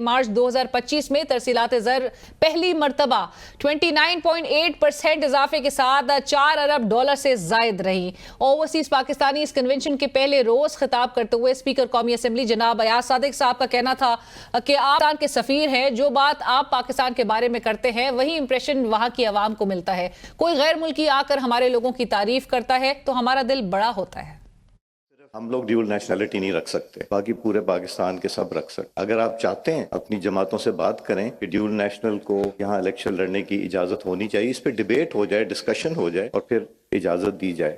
مارچ 2025 میں ترسیلات زر پہلی مرتبہ 29.8% اضافے کے ساتھ $4 ارب سے زائد رہی. اوورسیز پاکستانی اس کنونشن کے پہلے روز خطاب کرتے ہوئے اسپیکر قومی اسمبلی جناب ایاز صادق صاحب کا کہنا تھا کہ آپ پاکستان کے سفیر ہیں, جو بات آپ پاکستان کے بارے میں کرتے ہیں وہی امپریشن وہاں کی عوام کو ملتا ہے. کوئی غیر ملکی آ کر ہمارے لوگوں کی تعریف کرتا ہے تو ہمارا دل بڑا ہوتا ہے. ہم لوگ ڈیول نیشنلٹی نہیں رکھ سکتے, باقی پورے پاکستان کے سب رکھ سکتے. اگر آپ چاہتے ہیں اپنی جماعتوں سے بات کریں کہ ڈیول نیشنل کو یہاں الیکشن لڑنے کی اجازت ہونی چاہیے, اس پہ ڈیبیٹ ہو جائے, ڈسکشن ہو جائے اور پھر اجازت دی جائے.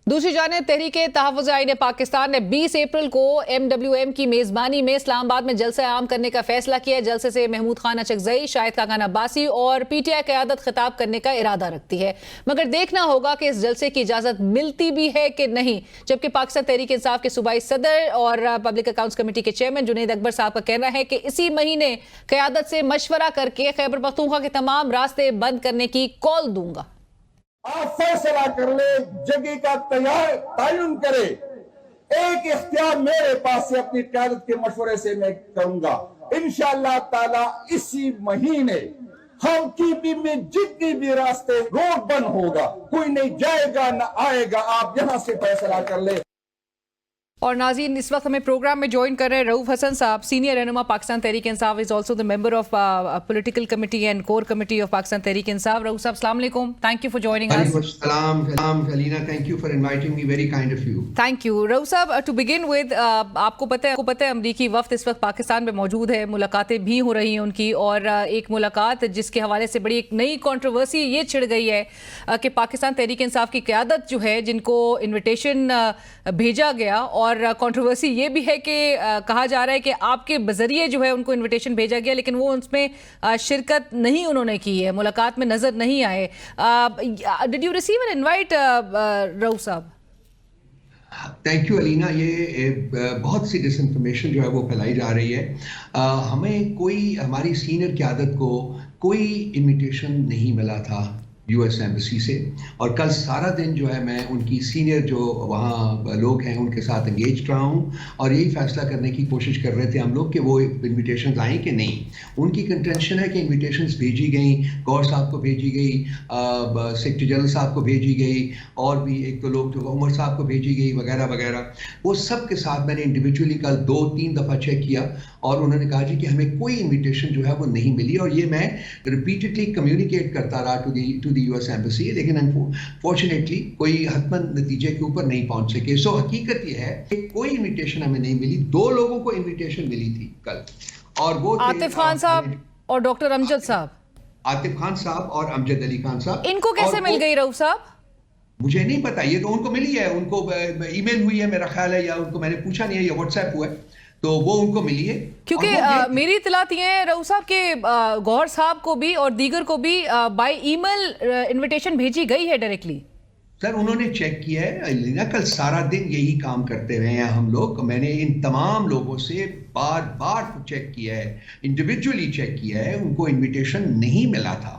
دوسری جانب تحریک تحفظ آئین پاکستان نے 20 اپریل کو MWM کی میزبانی میں اسلام آباد میں جلسہ عام کرنے کا فیصلہ کیا. جلسے سے محمود خان اچکزئی, شاہد خاقان عباسی اور PTI قیادت خطاب کرنے کا ارادہ رکھتی ہے, مگر دیکھنا ہوگا کہ اس جلسے کی اجازت ملتی بھی ہے کہ نہیں. جبکہ پاکستان تحریک انصاف کے صوبائی صدر اور پبلک اکاؤنٹس کمیٹی کے چیئرمین جنید اکبر صاحب کا کہنا ہے کہ اسی مہینے قیادت سے مشورہ کر کے خیبر پختونخوا کے تمام راستے بند کرنے کی کال دوں گا. آپ فیصلہ کر لے, جگہ کا تعین کرے. ایک اختیار میرے پاس سے اپنی قیادت کے مشورے سے میں کروں گا. انشاءاللہ تعالی اسی مہینے ہم TP میں جتنی بھی راستے روڈ بند ہوگا, کوئی نہیں جائے گا نہ آئے گا, آپ یہاں سے فیصلہ کر لے. اور ناظرین اس وقت ہمیں پروگرام میں جوائن کر رہے ہیں رؤوف حسن صاحب, سینئر رہنما Pakistan Tehreek Insaf, is also the member of political committee and core committee of Pakistan Tehreek Insaf. Raoof sahab السلام علیکم, thank you for joining us. وعلیکم السلام Faleena, thank you for inviting me, very kind of you. Thank you. Raoof sahab, to begin with, آپ کو پتہ ہے امریکی وفد اس وقت پاکستان میں موجود ہے, ملاقاتیں بھی ہو رہی ہیں ان کی, اور ایک ملاقات جس کے حوالے سے بڑی ایک نئی کنٹروورسی یہ چھڑ گئی ہے کہ پاکستان تحریک انصاف کی قیادت جو ہے, جن کو انویٹیشن بھیجا گیا, اور کنٹروورسی یہ بھی ہے کہ کہا جا رہا ہے کہ آپ کے بذریعے جو ہے ان کو انویٹیشن بھیجا گیا, لیکن وہ اس میں شرکت نہیں انہوں نے کی ہے, ملاقات میں نظر نہیں آئے. Did you receive an invite Rauf صاحب؟ تھینک یو علینا. یہ بہت سی ڈس انفارمیشن جو ہے وہ پھیلائی جا رہی ہے. ہمیں کوئی, ہماری سینئر قیادت کو کوئی انویٹیشن نہیں ملا تھا US ایمبیسی سے, اور کل سارا دن جو ہے میں ان کی سینئر جو وہاں لوگ ہیں ان کے ساتھ انگیج رہا ہوں, اور یہی فیصلہ کرنے کی کوشش کر رہے تھے ہم لوگ کہ وہ انویٹیشنز آئیں کہ نہیں. ان کی کنٹینشن ہے کہ انویٹیشنز بھیجی گئیں, گور صاحب کو بھیجی گئی, سیکرٹری جنرل صاحب کو بھیجی گئی, اور بھی ایک دو لوگ جو عمر صاحب کو بھیجی گئی وغیرہ وغیرہ. وہ سب کے ساتھ میں نے انڈیویجولی کل 2-3 دفعہ چیک کیا, اور انہوں نے کہا جی کہ ہمیں کوئی انویٹیشن جو ہے وہ نہیں ملی, اور یہ میں ریپیٹڈلی کمیونیکیٹ کرتا رہا ٹو دی US ایمبیسی, لیکن انفارچونیٹلی کوئی حتماً نتیجے کے اوپر نہیں پہنچ سکے. سو حقیقت یہ ہے کہ کوئی انویٹیشن ہمیں نہیں ملی. 2 لوگوں کو انویٹیشن ملی تھی کل, اور وہ عاطف خان صاحب اور ڈاکٹر امجد صاحب. عاطف خان صاحب اور امجد علی خان صاحب. ان کو کیسے مل گئی رؤوف صاحب؟ مجھے نہیں پتا, یہ تو ان کو ملی ہے, ان کو ای میل ہوئی ہے میرا خیال ہے, یا ان کو میں نے پوچھا نہیں ہے, یا واٹس ایپ ہوا ہے, تو وہ ان کو ملی ہے. کیونکہ میری اطلاعات یہ ہے رؤوف صاحب کہ گوہر صاحب کو بھی اور دیگر کو بھی بائی ای میل انویٹیشن بھیجی گئی ہے ڈائریکٹلی. سر انہوں نے چیک کیا ہے, کل سارا دن یہی کام کرتے رہے ہیں ہم لوگ. میں نے ان تمام لوگوں سے بار بار چیک کیا ہے, انڈیویجولی چیک کیا ہے, ان کو انویٹیشن نہیں ملا تھا,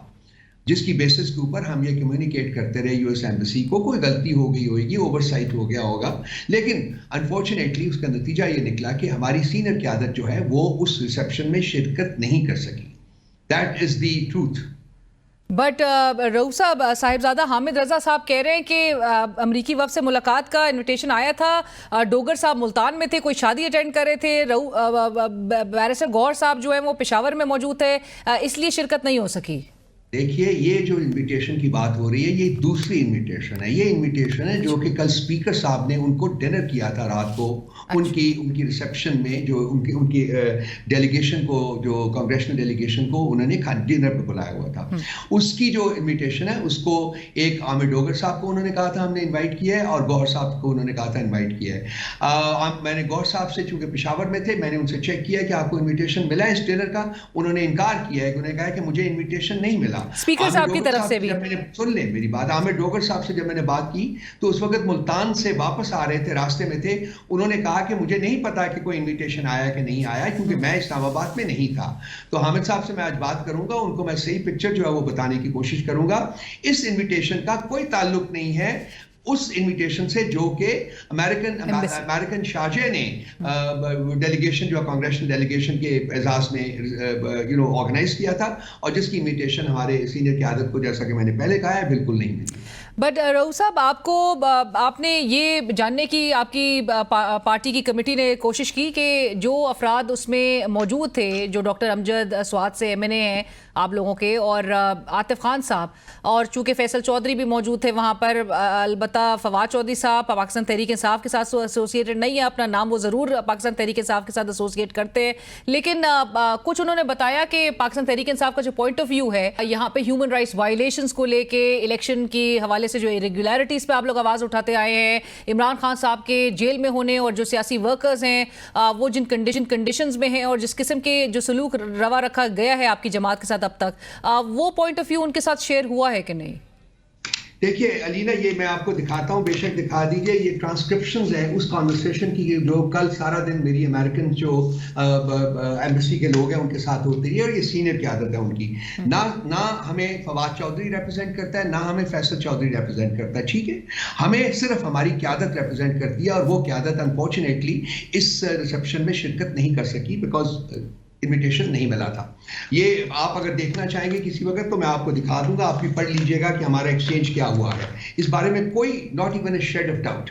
جس کی بیسس کے اوپر ہم یہ کمیونیکیٹ کرتے رہے US ایمبیسی کو. کوئی غلطی ہو گئی ہوگی, اوور سائٹ ہو گیا ہوگا, لیکن انفارچونیٹلی اس کا نتیجہ یہ نکلا کہ ہماری سینئر قیادت جو ہے وہ اس ریسیپشن میں شرکت نہیں کر سکی. That is the truth. But Rauf صاحب, صاحبزادہ حامد رضا صاحب کہہ رہے ہیں کہ امریکی وفد سے ملاقات کا انویٹیشن آیا تھا, ڈوگر صاحب ملتان میں تھے, کوئی شادی اٹینڈ کر رہے تھے, بیرسٹر گوہر صاحب جو ہیں وہ پشاور میں موجود تھے, اس لیے شرکت نہیں ہو سکی. دیکھیے, یہ جو انویٹیشن کی بات ہو رہی ہے یہ دوسری انویٹیشن ہے. یہ انویٹیشن ہے جو کہ کل اسپیکر صاحب نے ان کو ڈنر کیا تھا رات کو, ان کی ریسیپشن میں, جو ان کی ڈیلیگیشن کو, جو کانگریشنل ڈیلیگیشن کو انہوں نے ڈنر پہ بلایا ہوا تھا. اس کی جو انویٹیشن ہے اس کو ایک عامر ڈوگر صاحب کو انہوں نے کہا تھا ہم نے انوائٹ کیا ہے, اور گوہر صاحب کو انہوں نے کہا تھا انوائٹ کیا ہے. میں نے گوہر صاحب سے, چونکہ پشاور میں تھے, میں نے ان سے چیک کیا کہ آپ کو انویٹیشن ملا ہے اس ڈنر کا. انہوں نے انکار کیا ہے, انہوں نے کہا کہ مجھے انویٹیشن نہیں ملا. اسپیکر صاحب کی طرف سے بھی سن لیں میری بات. عامر ڈوگر صاحب سے جب میں نے بات کی تو اس وقت ملتان سے واپس آ رہے تھے, راستے میں تھے. انہوں نے کہا کہ مجھے نہیں پتا کہ کوئی انویٹیشن آیا کہ نہیں آیا, کیونکہ میں اسلام آباد میں نہیں تھا. تو حامد صاحب سے میں آج بات کروں گا, ان کو میں صحیح پکچر جو ہے وہ بتانے کی کوشش کروں گا. اس انویٹیشن کا کوئی تعلق نہیں ہے اس انویٹیشن سے جو کہ امریکن شارجہ نے ڈیلیگیشن جو کانگریشنل ڈیلیگیشن کے اعزاز میں آرگنائز کیا تھا، اور جس کی انویٹیشن ہمارے سینئر قیادت کو، جیسا کہ میں نے پہلے کہا ہے، بالکل نہیں ملی۔ بٹ رؤوف صاحب، آپ نے یہ جاننے کی آپ کی پارٹی کی کمیٹی نے کوشش کی کہ جو افراد اس میں موجود تھے، جو ڈاکٹر امجد سوات سے ایم این اے ہیں آپ لوگوں کے، اور عاطف خان صاحب، اور چونکہ فیصل چودھری بھی موجود تھے وہاں پر، البتہ فواد چودھری صاحب پاکستان تحریک انصاف کے ساتھ ایسوسیٹڈ نہیں ہے، اپنا نام وہ ضرور پاکستان تحریک انصاف کے ساتھ ایسوسیٹ کرتے ہیں، لیکن کچھ انہوں نے بتایا کہ پاکستان تحریک انصاف کا جو پوائنٹ آف ویو ہے یہاں پہ ہیومن رائٹس وائلیشنز کو لے کے، الیکشن کی حوالے سے جو ریگولیرٹیز پہ آپ لوگ آواز اٹھاتے آئے ہیں، عمران خان صاحب کے جیل میں ہونے، اور جو سیاسی ورکرز ہیں وہ جن کنڈیشنز میں ہیں، اور جس قسم کے جو سلوک روا رکھا گیا ہے آپ کی جماعت کے ساتھ اب تک، وہ پوائنٹ آف ویو ان کے ساتھ شیئر ہوا ہے کہ نہیں؟ دیکھیے علینا، یہ میں آپ کو دکھاتا ہوں، بے شک دکھا دیجئے، یہ ٹرانسکرپشنز ہیں اس کانورسیشن کی جو کل سارا دن میری امریکن جو ایمبیسی کے لوگ ہیں ان کے ساتھ ہوتی ہے، اور یہ سینئر قیادت ہے ان کی۔ نہ ہمیں فواد چودھری ریپرزینٹ کرتا ہے، نہ ہمیں فیصل چودھری ریپرزینٹ کرتا ہے، ٹھیک ہے؟ ہمیں صرف ہماری قیادت ریپرزینٹ کرتی ہے، اور وہ قیادت انفارچونیٹلی اس ریسیپشن میں شرکت نہیں کر سکی، بیکاز انویٹیشن نہیں ملا تھا۔ یہ آپ اگر دیکھنا چاہیں گے کسی وقت تو میں آپ کو دکھا دوں گا، آپ بھی پڑھ لیجئے گا کہ ہمارا ایکسچینج کیا ہوا ہے، اس بارے میں کوئی not even a shade of doubt.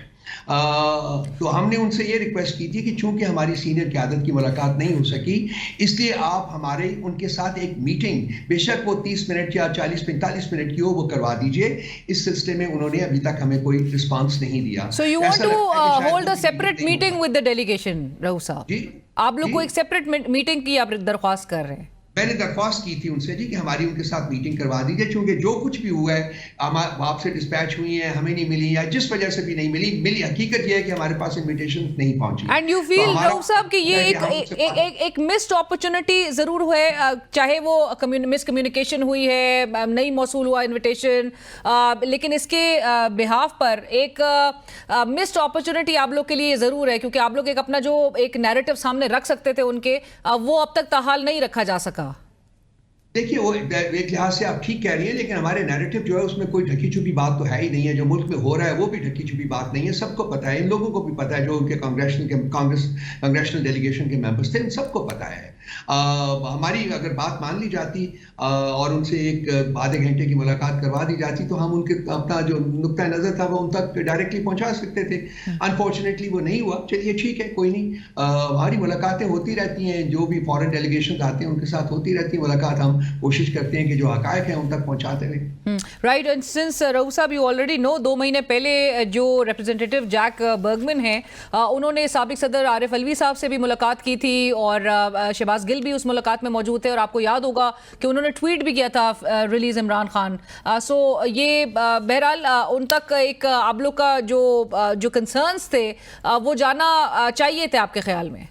تو ہم نے ان سے یہ ریکویسٹ کی تھی کہ چونکہ ہماری سینئر قیادت کی ملاقات نہیں ہو سکی، اس لیے آپ ہمارے ان کے ساتھ ایک میٹنگ، بے شک وہ 30 منٹ یا 40-45 منٹ کی ہو، وہ کروا دیجئے۔ اس سلسلے میں انہوں نے ابھی تک ہمیں کوئی رسپانس نہیں دیا۔ So you want to hold a separate meeting with the delegation, رؤوف صاحب؟ جی، آپ لوگ کو ایک سیپریٹ میٹنگ کی آپ درخواست کر رہے ہیں؟ میں نے درخواست کی تھی ان سے جی کہ ہماری ان کے ساتھ میٹنگ کروا دیجیے، چونکہ جو کچھ بھی ہوا ہے آپ سے ڈسپیچ ہوئی ہیں، ہمیں نہیں ملی، یا جس وجہ سے بھی نہیں ملی حقیقت یہ ہے کہ ہمارے پاس انویٹیشن نہیں پہنچی۔ اینڈ یو فیل رؤوف صاحب کہ یہ ایک مسڈ اپرچونٹی ضرور ہے، چاہے وہ مس کمیونیکیشن ہوئی ہے، نہیں موصول ہوا انویٹیشن، لیکن اس کے بہاف پر ایک مسڈ اپرچونٹی آپ لوگ کے لیے ضرور ہے، کیونکہ آپ لوگ ایک اپنا جو ایک نیریٹو سامنے رکھ سکتے تھے ان کے، وہ اب تک تاحال نہیں رکھا جا سکا۔ دیکھیے، وہ ایک لحاظ سے آپ ٹھیک کہہ رہی ہیں، لیکن ہمارے نیریٹو جو ہے اس میں کوئی ڈھکی چھپی بات تو ہے ہی نہیں ہے۔ جو ملک میں ہو رہا ہے وہ بھی ڈھکی چھپی بات نہیں ہے، سب کو پتہ ہے، ان لوگوں کو بھی پتہ ہے جو ان کے کانگریشنل ڈیلیگیشن کے ممبرس تھے، ان سب کو پتہ ہے۔ ہماری اگر بات مان لی جاتی اور ان سے ایک آدھے گھنٹے کی ملاقات کروا دی جاتی تو ہم ان کے اپنا جو نقطہ نظر تھا وہ ان تک ڈائریکٹلی پہنچا سکتے تھے۔ انفارچونیٹلی وہ نہیں ہوا، چلیے ٹھیک ہے، کوئی نہیں، ہماری ملاقاتیں ہوتی رہتی ہیں، جو بھی فارن ڈیلیگیشن آتے ہیں ان کے ساتھ ہوتی رہتی ہیں ملاقات، ہم کوشش کرتے ہیں کہ جو حقائق ہیں ان تک پہنچاتے رہیں۔ رائٹ، اینڈ سنس رؤوف صاحب یو آلریڈی نو، 2 مہینے پہلے جو ریپرزینٹیٹیو جیک برگمن ہیں انہوں نے سابق صدر عارف علوی صاحب سے بھی ملاقات کی تھی، اور شہباز گل بھی اس ملاقات میں موجود تھے، اور آپ کو یاد ہوگا کہ انہوں نے ٹویٹ بھی کیا تھا ریلیز عمران خان۔ سو یہ بہرحال ان تک ایک آپ لوگ کا جو کنسرنس تھے وہ جانا چاہیے تھے آپ کے خیال میں؟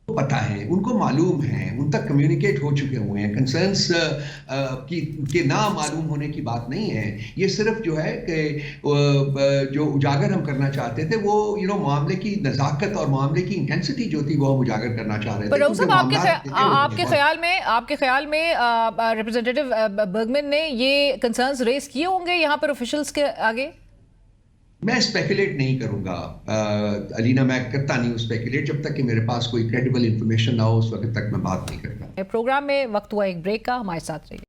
پتہ ہے، ان کو معلوم ہے، ان تک کمیونیکیٹ ہو چکے ہوئے ہیں۔ کنسرنس کی نہ معلوم ہونے کی بات نہیں ہے، یہ صرف جو ہے کہ جو اجاگر ہم کرنا چاہتے تھے وہ معاملے کی نزاکت اور معاملے کی انٹینسٹی جو تھی وہ ہم اجاگر کرنا چاہ رہے تھے۔ آپ کے خیال میں ریپرزینٹیٹیو برگمن نے یہ کنسرنس ریز کیے ہوں گے یہاں پر آفیشلز کے آگے؟ میں اسپیکولیٹ نہیں کروں گا علینا، میں کرتا نہیں ہوں اسپیکولیٹ، جب تک کہ میرے پاس کوئی کریڈیبل انفارمیشن نہ ہو اس وقت تک میں بات نہیں کرتا۔ پروگرام میں وقت ہوا ایک بریک کا، ہمارے ساتھ رہیے۔